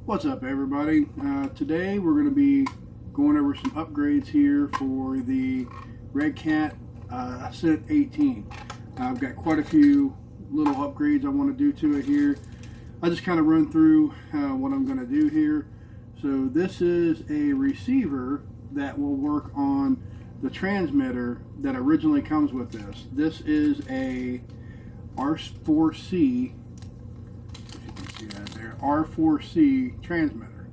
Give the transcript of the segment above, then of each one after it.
What's up, everybody? Today we're going to be going over some upgrades here for the Redcat Ascent 18. I've got quite a few little upgrades I want to do to it here. I'll just kind of run through what I'm going to do here. So this is a receiver that will work on the transmitter that originally comes with this. This is a R4C, R4C transmitter,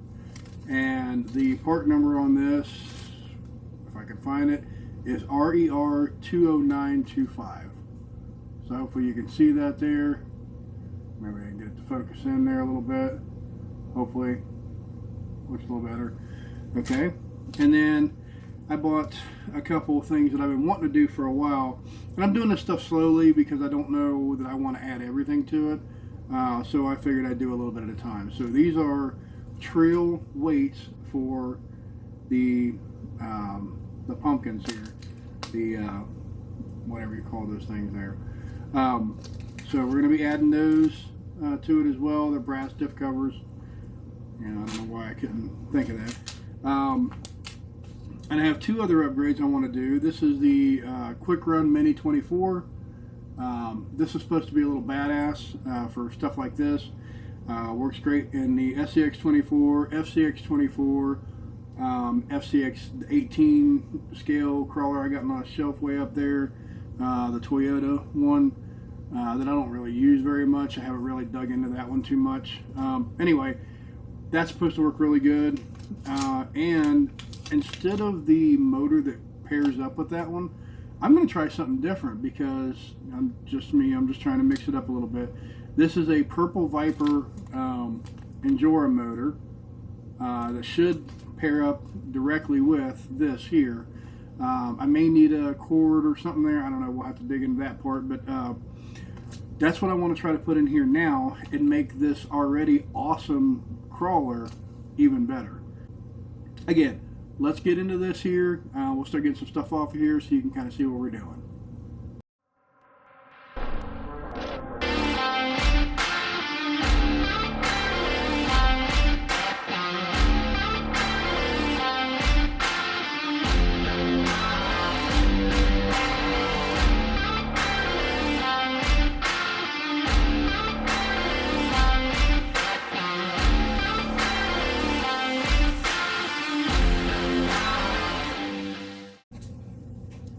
and the part number on this, if I can find it, is RER 20925. So hopefully you can see that there. Maybe I can get it to focus in there a little bit. Hopefully looks a little better. Okay, and then I bought a couple of things that I've been wanting to do for a while, and I'm doing this stuff slowly because I don't know that I want to add everything to it. So I figured I'd do a little bit at a time. So these are trail weights for the pumpkins here, the whatever you call those things there. So we're going to be adding those to it as well. They're brass diff covers. I don't know why I couldn't think of that. And I have two other upgrades I want to do. This is the Quick Run Mini 24. This is supposed to be a little badass for stuff like this. Works great in the SCX24, FCX24, FCX18 scale crawler I got on a shelf way up there. The Toyota one that I don't really use very much. I haven't really dug into that one too much. Anyway, that's supposed to work really good. And instead of the motor that pairs up with that one, I'm going to try something different because I'm just trying to mix it up a little bit. This is a Purple Viper Endura motor that should pair up directly with this here. I may need a cord or something there. I don't know. We'll have to dig into that part. But that's what I want to try to put in here now and make this already awesome crawler even better. Again, let's get into this here. We'll start getting some stuff off of here so you can kind of see what we're doing.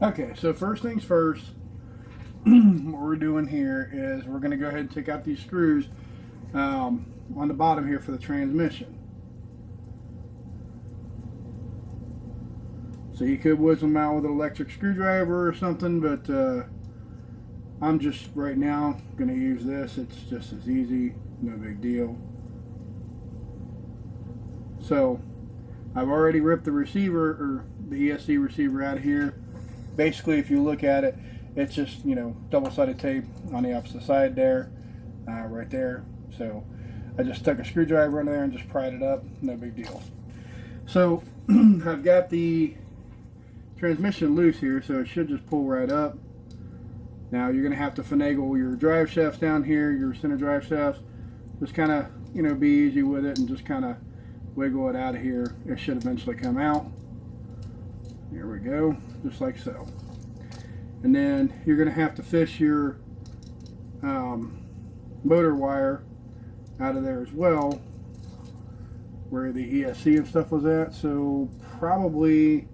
Okay, so first things first, what we're doing here is we're going to go ahead and take out these screws on the bottom here for the transmission. So you could whiz them out with an electric screwdriver or something, but I'm just right now going to use this. It's just as easy, no big deal. So I've already ripped the receiver, or the ESC receiver, out of here. Basically, if you look at it, it's just, double-sided tape on the opposite side there, right there. So I just stuck a screwdriver in there and just pried it up. No big deal. So I've got the transmission loose here, so it should just pull right up. Now you're going to have to finagle your drive shafts down here, your center drive shafts. Just kind of, be easy with it and just kind of wiggle it out of here. It should eventually come out. Here we go, just like so. And then you're going to have to fish your motor wire out of there as well, where the ESC and stuff was at. So probably,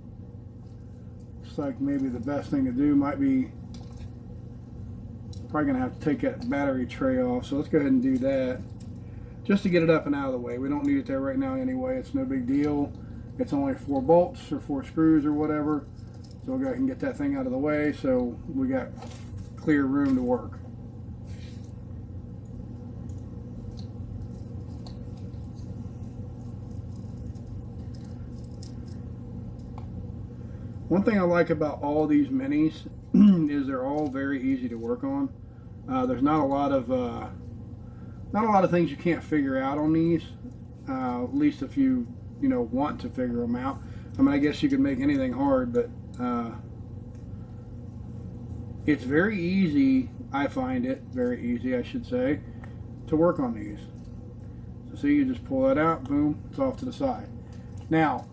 looks like maybe the best thing to do might be, probably going to have to take that battery tray off. So let's go ahead and do that, just to get it up and out of the way. We don't need it there right now anyway. It's no big deal. It's only 4 bolts or 4 screws or whatever. So we'll go ahead and get that thing out of the way so we got clear room to work. One thing I like about all these minis is they're all very easy to work on. There's not a lot of things you can't figure out on these, at least if you want to figure them out. I mean, I guess you could make anything hard, but it's very easy. I find it very easy, I should say, to work on these. So see, you just pull that out, boom, it's off to the side. Now,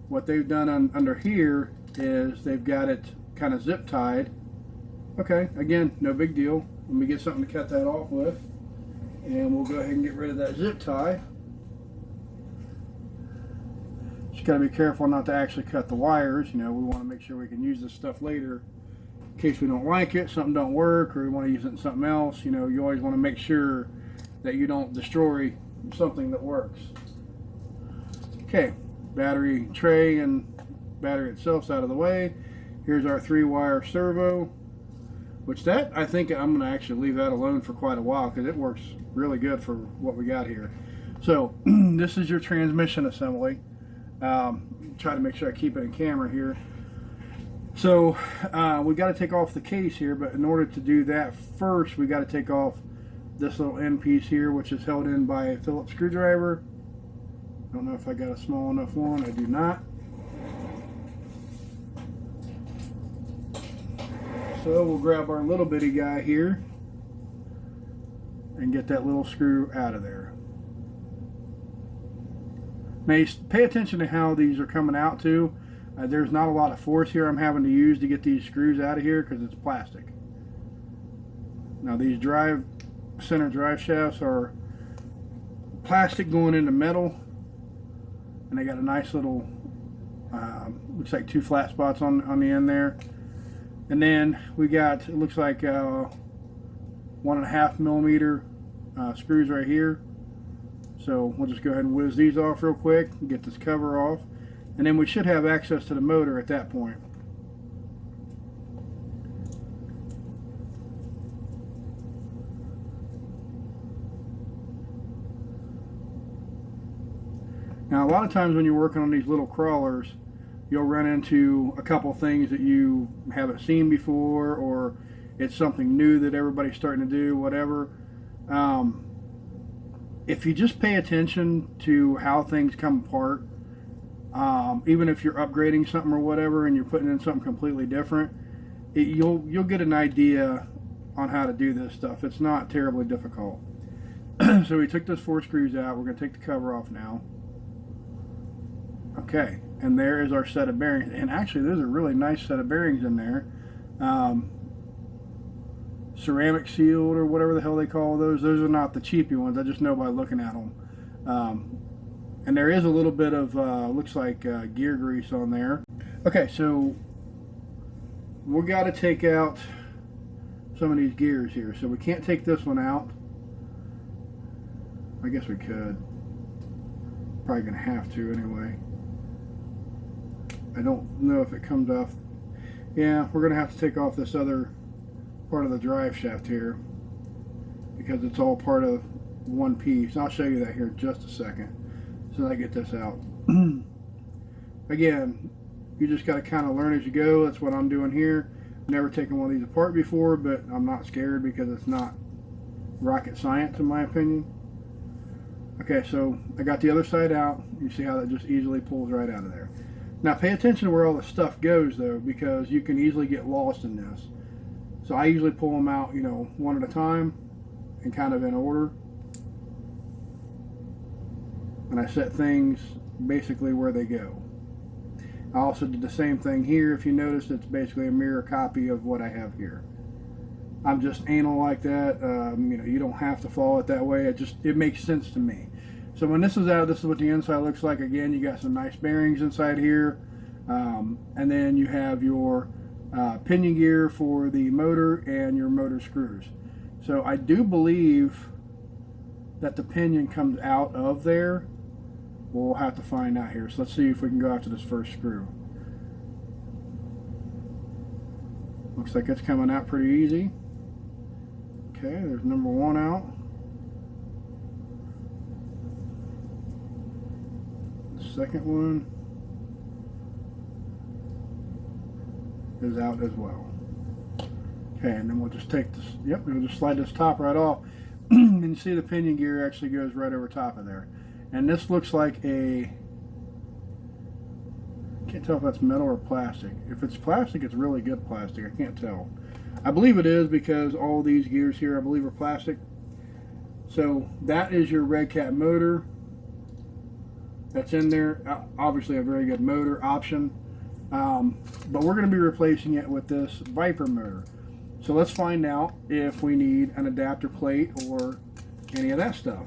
what they've done under here is they've got it kind of zip tied. Okay, again, no big deal. Let me get something to cut that off with, and we'll go ahead and get rid of that zip tie. Just got to be careful not to actually cut the wires. You know, we want to make sure we can use this stuff later in case we don't like it, something don't work, or we want to use it in something else. You know, you always want to make sure that you don't destroy something that works. Okay, battery tray and battery itself's out of the way. Here's our 3-wire servo, which that, I think I'm going to actually leave that alone for quite a while because it works really good for what we got here. So this is your transmission assembly. Try to make sure I keep it in camera here. So we got to take off the case here, but in order to do that first, we got to take off this little end piece here, which is held in by a Phillips screwdriver. I don't know if I got a small enough one. I do not. So we'll grab our little bitty guy here and get that little screw out of there. Now, pay attention to how these are coming out too. There's not a lot of force here I'm having to use to get these screws out of here because it's plastic. Now these center drive shafts are plastic going into metal, and they got a nice little looks like 2 flat spots on the end there. And then we got, it looks like 1.5 millimeter screws right here. So we'll just go ahead and whiz these off real quick and get this cover off, and then we should have access to the motor at that point. Now, a lot of times when you're working on these little crawlers, you'll run into a couple things that you haven't seen before, or it's something new that everybody's starting to do, whatever. If you just pay attention to how things come apart, even if you're upgrading something or whatever and you're putting in something completely different, you'll get an idea on how to do this stuff. It's not terribly difficult. So we took those 4 screws out. We're going to take the cover off now. Okay, and there is our set of bearings. And actually, there's a really nice set of bearings in there. Ceramic sealed, or whatever the hell they call those. Those are not the cheapy ones. I just know by looking at them. And there is a little bit of, looks like gear grease on there. Okay, so we got to take out some of these gears here. So we can't take this one out. I guess we could. Probably going to have to anyway. I don't know if it comes off. Yeah, we're going to have to take off this other part of the drive shaft here because it's all part of one piece. I'll show you that here in just a second so I get this out. Again, you just got to kind of learn as you go. That's what I'm doing here. Never taken one of these apart before, but I'm not scared because it's not rocket science in my opinion. Okay, so I got the other side out. You see how that just easily pulls right out of there. Now pay attention to where all the stuff goes though, because you can easily get lost in this. So I usually pull them out, you know, one at a time and kind of in order. And I set things basically where they go. I also did the same thing here. If you notice, it's basically a mirror copy of what I have here. I'm just anal like that. You know, you don't have to follow it that way. It makes sense to me. So when this is out, this is what the inside looks like. Again, you got some nice bearings inside here. And then you have your pinion gear for the motor and your motor screws. So I do believe that the pinion comes out of there. We'll have to find out here. So let's see if we can go after this first screw. Looks like it's coming out pretty easy. Okay, there's number 1 out. The second one is out as well. Okay, and then we'll just take this, yep, we'll just slide this top right off. And you see the pinion gear actually goes right over top of there. And this looks like a, can't tell if that's metal or plastic. If it's plastic, it's really good plastic. I can't tell. I believe it is because all these gears here, I believe, are plastic. So that is your Redcat motor that's in there. Obviously a very good motor option. But we're going to be replacing it with this Viper motor. So let's find out if we need an adapter plate or any of that stuff.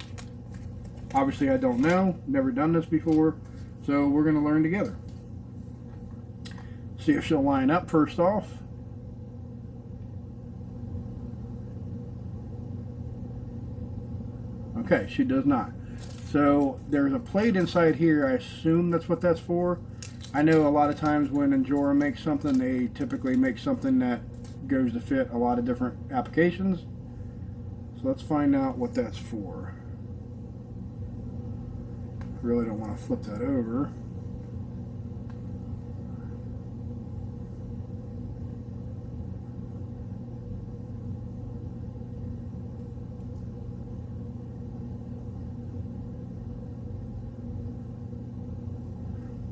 Obviously I don't know, never done this before, so we're going to learn together. See if she'll line up first off. Okay, she does not. So there's a plate inside here. I assume that's what that's for. I know a lot of times when Endura makes something, they typically make something that goes to fit a lot of different applications. So let's find out what that's for. Really don't want to flip that over.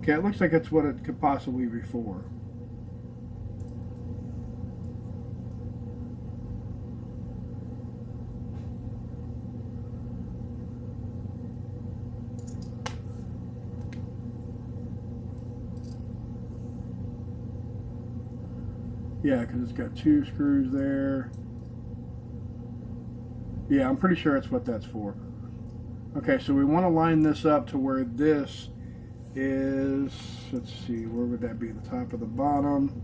Okay, it looks like it's what it could possibly be for. Yeah, because it's got 2 screws there. Yeah, I'm pretty sure that's what that's for. Okay, so we want to line this up to where this is, let's see, where would that be? The top of the bottom.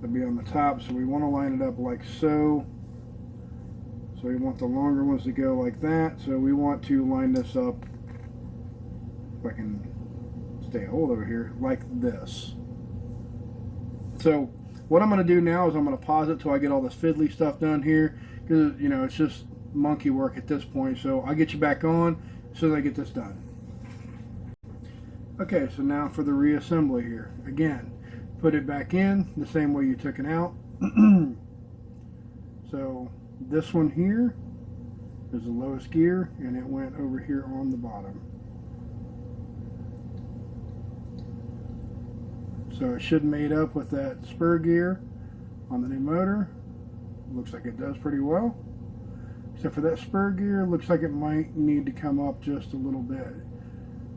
That'd be on the top, so we want to line it up like so. So we want the longer ones to go like that. So we want to line this up, if I can stay hold over here, like this. So what I'm going to do now is I'm going to pause it till I get all this fiddly stuff done here, because you know it's just monkey work at this point. So I'll get you back on as soon as I get this done. Okay, so now for the reassembly here. Again, put it back in the same way you took it out. So this one here is the lowest gear, and it went over here on the bottom. So it should mate up with that spur gear on the new motor. Looks like it does pretty well. Except for that spur gear, looks like it might need to come up just a little bit.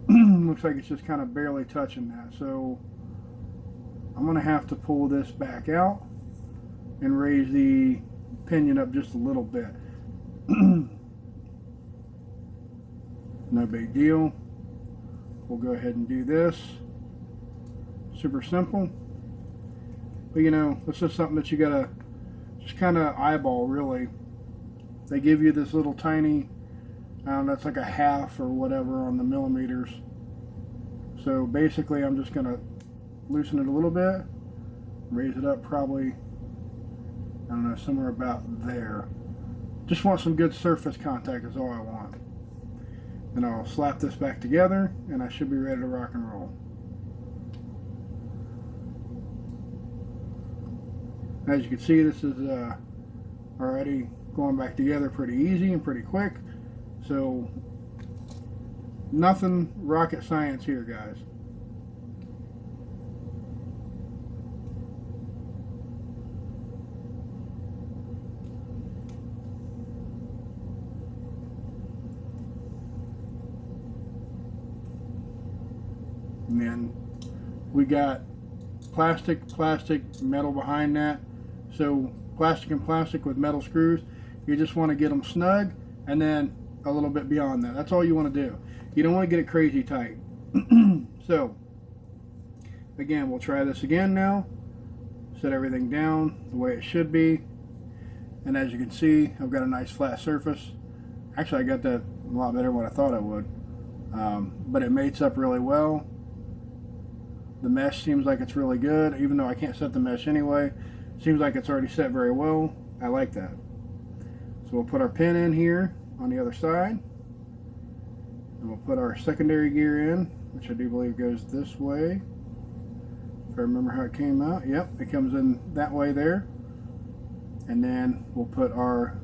Looks like it's just kind of barely touching that. So I'm going to have to pull this back out and raise the pinion up just a little bit. No big deal. We'll go ahead and do this. Super simple. But you know, this is something that you gotta just kind of eyeball, really. They give you this little tiny, that's like a half or whatever on the millimeters. So basically I'm just gonna loosen it a little bit, raise it up probably, I don't know, somewhere about there. Just want some good surface contact is all I want. Then I'll slap this back together and I should be ready to rock and roll. As you can see, this is already going back together pretty easy and pretty quick. So nothing rocket science here, guys. And then we got plastic, metal behind that. So plastic and plastic with metal screws. You just want to get them snug and then a little bit beyond that. That's all you want to do. You don't want to get it crazy tight. So again, we'll try this again now. Set everything down the way it should be. And as you can see, I've got a nice flat surface. Actually, I got that a lot better than what I thought I would. But it mates up really well. The mesh seems like it's really good, even though I can't set the mesh anyway. Seems like it's already set very well. I like that. So we'll put our pin in here on the other side. And we'll put our secondary gear in, which I do believe goes this way. If I remember how it came out. Yep, it comes in that way there. And then we'll put our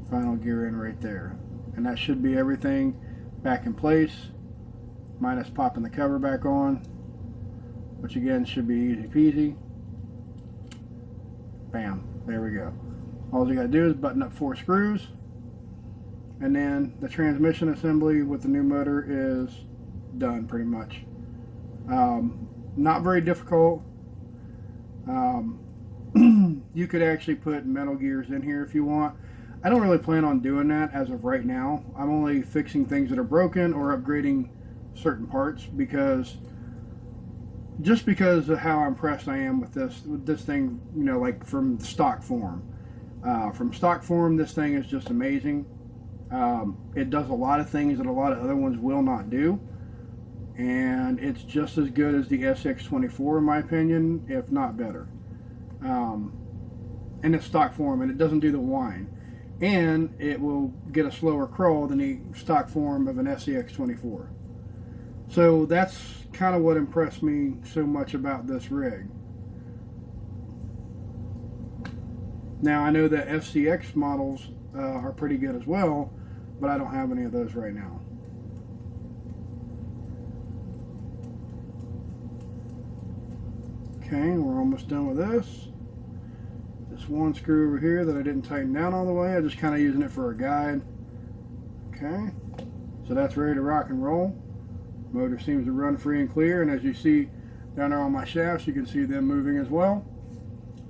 final gear in right there. And that should be everything back in place, minus popping the cover back on, which again should be easy peasy. Bam, there we go. All you gotta do is button up 4 screws, and then the transmission assembly with the new motor is done pretty much. Not very difficult. You could actually put metal gears in here if you want. I don't really plan on doing that as of right now. I'm only fixing things that are broken or upgrading certain parts because of how impressed I am with this thing, you know, like from stock form. From stock form, this thing is just amazing. It does a lot of things that a lot of other ones will not do, and it's just as good as the SX24 in my opinion, if not better. And it's stock form, and it doesn't do the whine, and it will get a slower crawl than the stock form of an SCX24. So that's kind of what impressed me so much about this rig. Now I know that FCX models are pretty good as well, but I don't have any of those right now. Okay, we're almost done with this. This one screw over here that I didn't tighten down all the way, I'm just kind of using it for a guide. Okay, so that's ready to rock and roll. Motor seems to run free and clear, and as you see down there on my shafts, you can see them moving as well.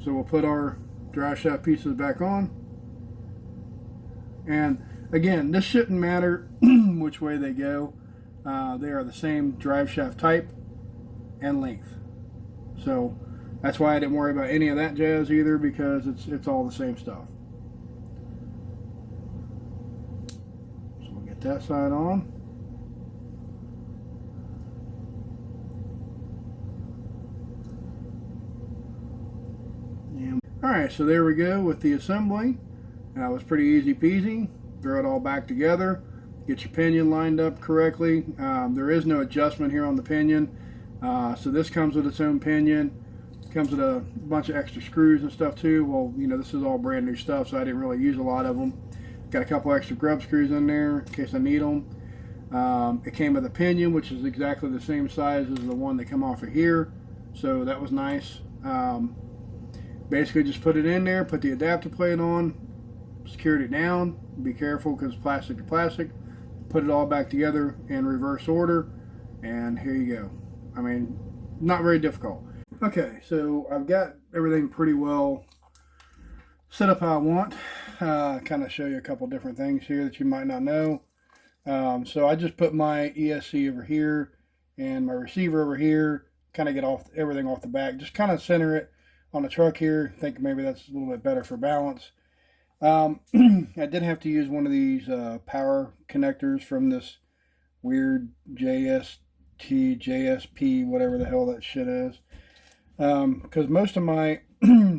So we'll put our drive shaft pieces back on. And again, this shouldn't matter which way they go. They are the same drive shaft type and length. So that's why I didn't worry about any of that jazz either, because it's all the same stuff. So we'll get that side on. Alright, so there we go with the assembly. That was pretty easy peasy. Throw it all back together. Get your pinion lined up correctly. There is no adjustment here on the pinion. So this comes with its own pinion. Comes with a bunch of extra screws and stuff too. Well, you know, this is all brand new stuff, so I didn't really use a lot of them. Got a couple extra grub screws in there in case I need them. It came with a pinion, which is exactly the same size as the one that come off of here. So that was nice. Basically just put it in there, put the adapter plate on, secured it down. Be careful because plastic to plastic. Put it all back together in reverse order, and here you go. I mean, not very difficult. Okay, so I've got everything pretty well set up how I want. Kind of show you a couple different things here that you might not know. So I just put my ESC over here and my receiver over here. Kind of get everything off the back. Just kind of center it on the truck here. Think maybe that's a little bit better for balance. I did have to use one of these power connectors from this weird JSP, whatever the hell that shit is. Because most of my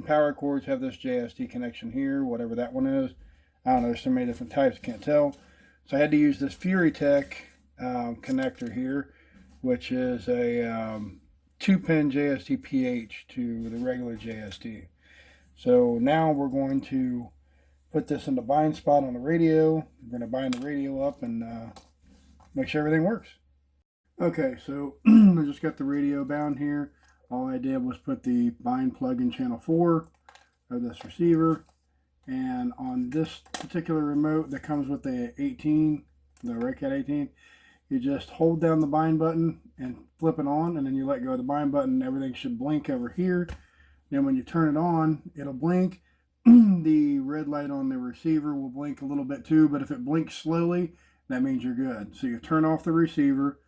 power cords have this JST connection here, whatever that one is. I don't know, there's so many different types, I can't tell. So I had to use this FuryTech connector here, which is a 2-pin JST PH to the regular JST. So now we're going to put this in the bind spot on the radio. We're going to bind the radio up and make sure everything works. Okay, so I just got the radio bound here. All I did was put the bind plug in channel 4 of this receiver. And on this particular remote that comes with the 18, the Redcat 18, you just hold down the bind button and flip it on, and then you let go of the bind button. Everything should blink over here. Then when you turn it on, it'll blink. The red light on the receiver will blink a little bit too, but if it blinks slowly, that means you're good. So you turn off the receiver,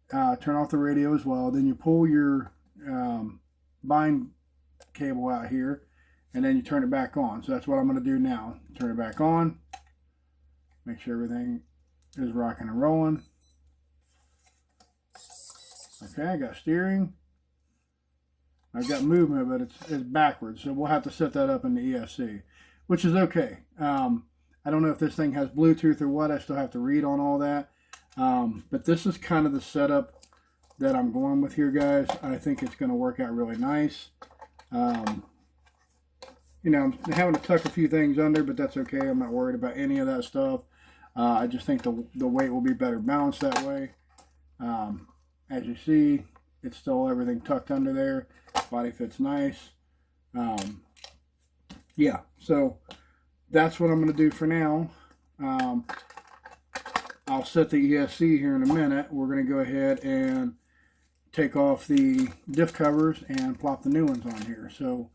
turn off the radio as well. Then you pull your bind cable out here, and then you turn it back on. So that's what I'm going to do now. Turn it back on. Make sure everything is rocking and rolling. Okay, I got steering. I've got movement, but it's backwards, so we'll have to set that up in the ESC, which is okay. I don't know if this thing has Bluetooth or what. I still have to read on all that. But this is kind of the setup that I'm going with here, guys. I think it's going to work out really nice. You know, I'm having to tuck a few things under, but that's okay. I'm not worried about any of that stuff. I just think the weight will be better balanced that way. As you see, it's still everything tucked under there. Body fits nice. Yeah, so that's what I'm going to do for now. I'll set the ESC here in a minute. We're going to go ahead and take off the diff covers and plop the new ones on here. So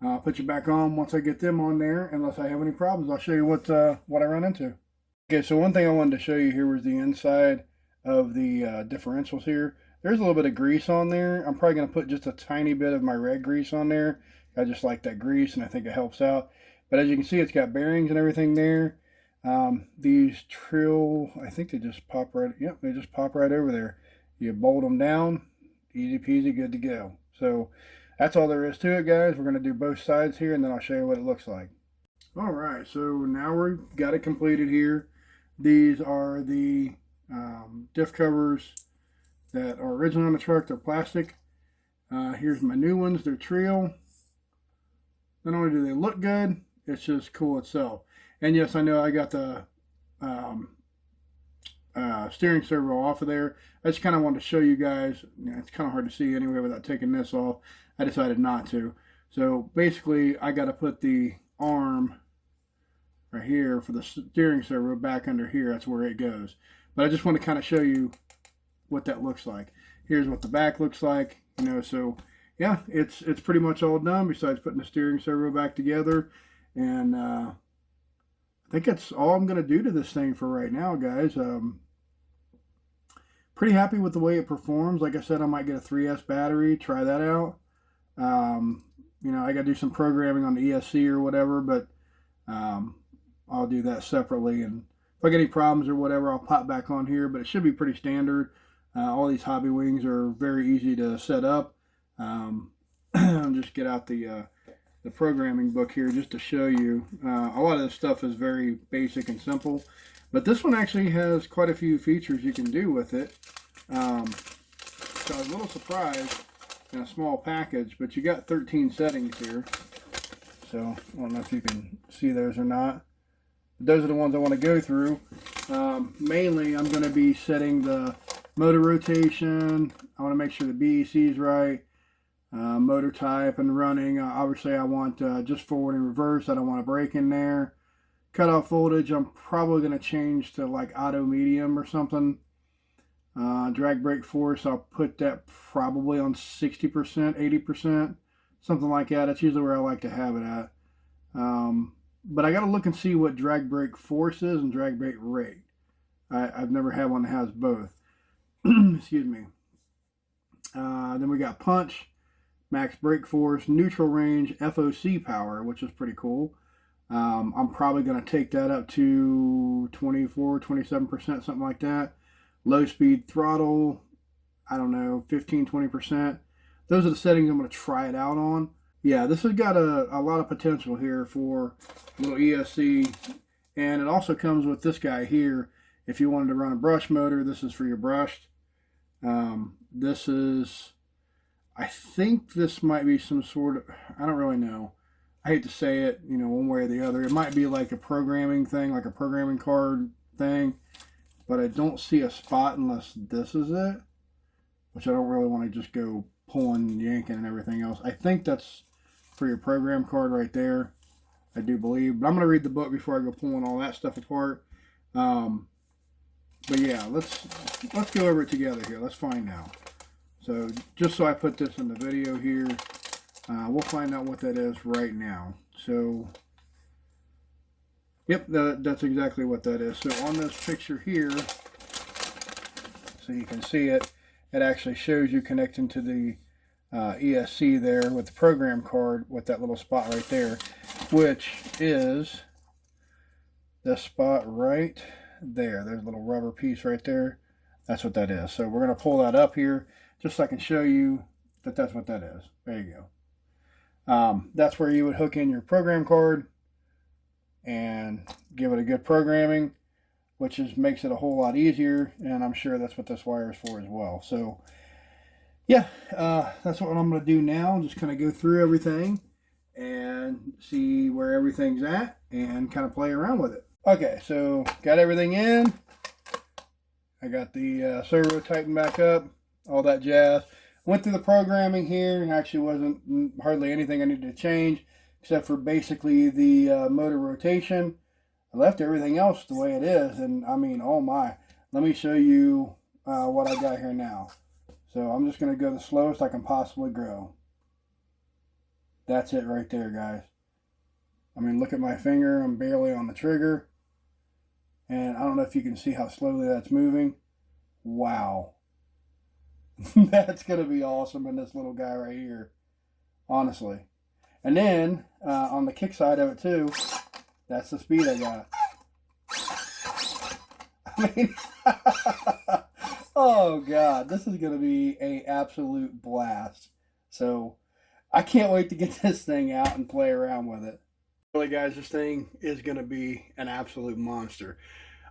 I'll put you back on once I get them on there. Unless I have any problems, I'll show you what I run into. Okay, so one thing I wanted to show you here was the inside of the differentials here. There's a little bit of grease on there. I'm probably going to put just a tiny bit of my red grease on there. I just like that grease, and I think it helps out. But as you can see, it's got bearings and everything there. These trill, I think they just pop right, yep, they just pop right over there. You bolt them down, easy peasy, good to go. So that's all there is to it, guys. We're going to do both sides here, and then I'll show you what it looks like. All right, so now we've got it completed here. These are the diff covers that are originally on the truck. They're plastic. Here's my new ones. They're Trio. Not only do they look good, it's just cool itself. And yes, I know I got the steering servo off of there. I just kind of wanted to show you guys. You know, it's kind of hard to see anyway without taking this off. I decided not to. So basically, I got to put the arm right here for the steering servo back under here. That's where it goes. But I just want to kind of show you what that looks like. Here's what the back looks like. You know, so yeah, it's pretty much all done besides putting the steering servo back together. And I think that's all I'm going to do to this thing for right now, guys. Pretty happy with the way it performs. Like I said, I might get a 3S battery, try that out. You know, I got to do some programming on the ESC or whatever, but I'll do that separately. And if I get any problems or whatever, I'll pop back on here, but it should be pretty standard. All these hobby wings are very easy to set up. Just get out the programming book here just to show you. A lot of this stuff is very basic and simple, but this one actually has quite a few features you can do with it. So I was a little surprised in a small package, but you got 13 settings here. So I don't know if you can see those or not. Those are the ones I want to go through. Mainly I'm going to be setting the motor rotation. I want to make sure the BEC is right. Motor type and running. Obviously I want just forward and reverse. I don't want a brake in there. Cutoff voltage, I'm probably going to change to like auto medium or something. Drag brake force, I'll put that probably on 60%, 80%, something like that. That's usually where I like to have it at. But I got to look and see what drag brake force is and drag brake rate. I've never had one that has both. Excuse me. Then we got punch, max brake force, neutral range, FOC power, which is pretty cool. I'm probably going to take that up to 24, 27%, something like that. Low speed throttle, I don't know, 15, 20%. Those are the settings I'm going to try it out on. Yeah, this has got a lot of potential here for little ESC. And it also comes with this guy here. If you wanted to run a brush motor, this is for your brushed. This is, I think this might be some sort of, I don't really know. I hate to say it, you know, one way or the other. It might be like a programming thing, like a programming card thing. But I don't see a spot unless this is it. Which I don't really want to just go pulling and yanking and everything else. I think that's for your program card right there. I do believe. But I'm going to read the book before I go pulling all that stuff apart. But yeah, let's go over it together here. Let's find out. So just so I put this in the video here, we'll find out what that is right now. So, yep, that's exactly what that is. So on this picture here, so you can see it, it actually shows you connecting to the ESC there with the program card with that little spot right there, which is the spot right there. There's a little rubber piece right there. That's what that is. So we're going to pull that up here just so I can show you that that's what that is. There you go. That's where you would hook in your program card and give it a good programming, which just makes it a whole lot easier, and I'm sure that's what this wire is for as well. So yeah, that's what I'm going to do now. Just kind of go through everything and see where everything's at and kind of play around with it. Okay, so got everything in. I got the servo tightened back up, all that jazz. Went through the programming here, and actually wasn't hardly anything I needed to change except for basically the motor rotation. I left everything else the way it is, and I mean, oh my, let me show you what I got here now. So I'm just going to go the slowest I can possibly go. That's it right there, guys. I mean, look at my finger. I'm barely on the trigger. And I don't know if you can see how slowly that's moving. Wow. That's going to be awesome in this little guy right here. Honestly. And then, on the kick side of it too, that's the speed I got. I mean, oh God, this is going to be an absolute blast. So, I can't wait to get this thing out and play around with it. Really, guys, this thing is going to be an absolute monster.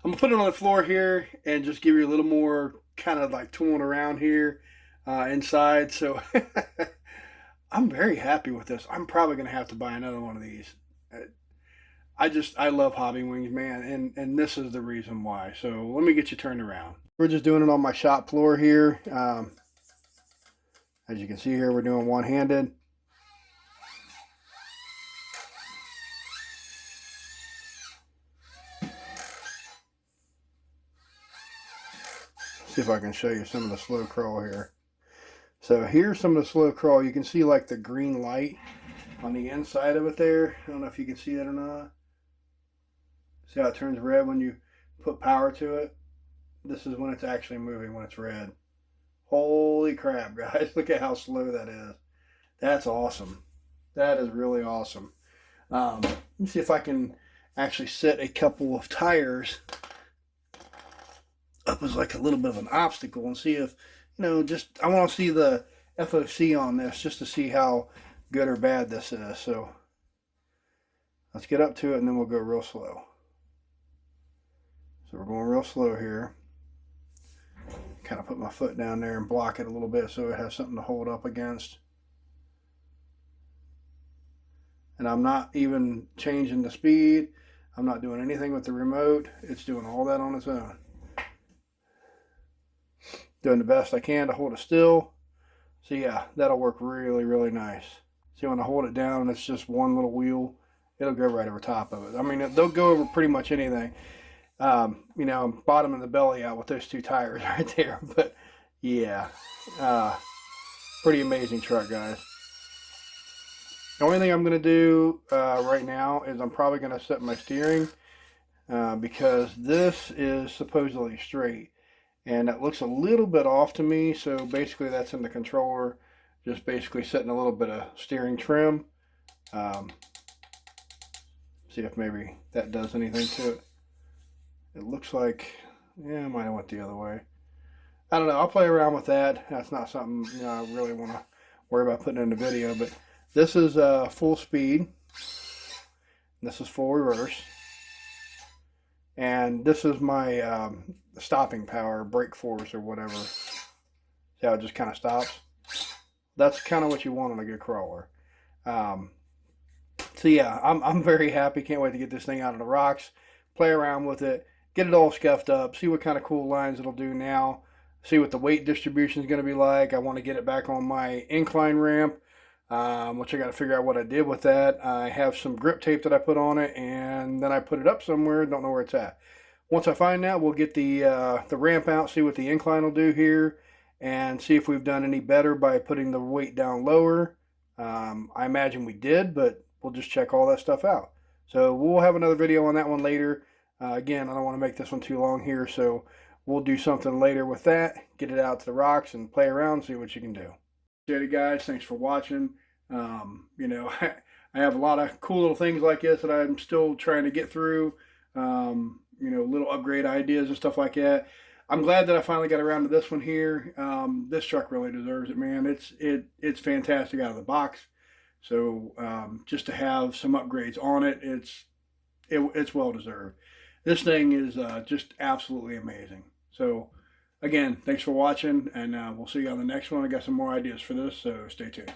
I'm going to put it on the floor here and just give you a little more kind of like tooling around here inside. So, I'm very happy with this. I'm probably going to have to buy another one of these. I love hobby wings, man, and this is the reason why. So let me get you turned around. We're just doing it on my shop floor here. As you can see here, we're doing one-handed. See if I can show you some of the slow crawl here. So here's some of the slow crawl. You can see like the green light on the inside of it there. I don't know if you can see that or not. See how it turns red when you put power to it? This is when it's actually moving, when it's red. Holy crap, guys. Look at how slow that is. That's awesome. That is really awesome. Let me see if I can actually set a couple of tires up as like a little bit of an obstacle and see if, you know, just, I want to see the FOC on this just to see how good or bad this is. So let's get up to it and then we'll go real slow. So we're going real slow here. Kind of put my foot down there and block it a little bit so it has something to hold up against. And I'm not even changing the speed. I'm not doing anything with the remote. It's doing all that on its own. Doing the best I can to hold it still. So yeah, that'll work really, really nice. See, when I hold it down and it's just one little wheel, it'll go right over top of it. I mean, they'll go over pretty much anything. You know, I'm bottoming the belly out with those two tires right there. But yeah, pretty amazing truck, guys. The only thing I'm going to do right now is I'm probably going to set my steering because this is supposedly straight. And it looks a little bit off to me, so basically that's in the controller, just basically setting a little bit of steering trim. See if maybe that does anything to it. It looks like, yeah, I might have went the other way. I don't know, I'll play around with that. That's not something, you know, I really want to worry about putting in the video, but this is full speed. This is full reverse. And this is my stopping power, brake force or whatever. See how it just kind of stops? That's kind of what you want on a good crawler. So yeah, I'm very happy. Can't wait to get this thing out of the rocks, play around with it, get it all scuffed up, see what kind of cool lines it'll do now, see what the weight distribution is going to be like. I want to get it back on my incline ramp, which I got to figure out what I did with that. I have some grip tape that I put on it, and then I put it up somewhere. Don't know where it's at. Once I find that, we'll get the ramp out, see what the incline will do here, and see if we've done any better by putting the weight down lower. I imagine we did, but we'll just check all that stuff out. So we'll have another video on that one later. Again, I don't want to make this one too long here, so we'll do something later with that, get it out to the rocks and play around, see what you can do. Appreciate it, guys. Thanks for watching. You know, I have a lot of cool little things like this that I'm still trying to get through. You know, little upgrade ideas and stuff like that. I'm glad that I finally got around to this one here. This truck really deserves it, man. It's fantastic out of the box. So just to have some upgrades on it, it's well deserved. This thing is just absolutely amazing. So again, thanks for watching, and we'll see you on the next one. I got some more ideas for this, so stay tuned.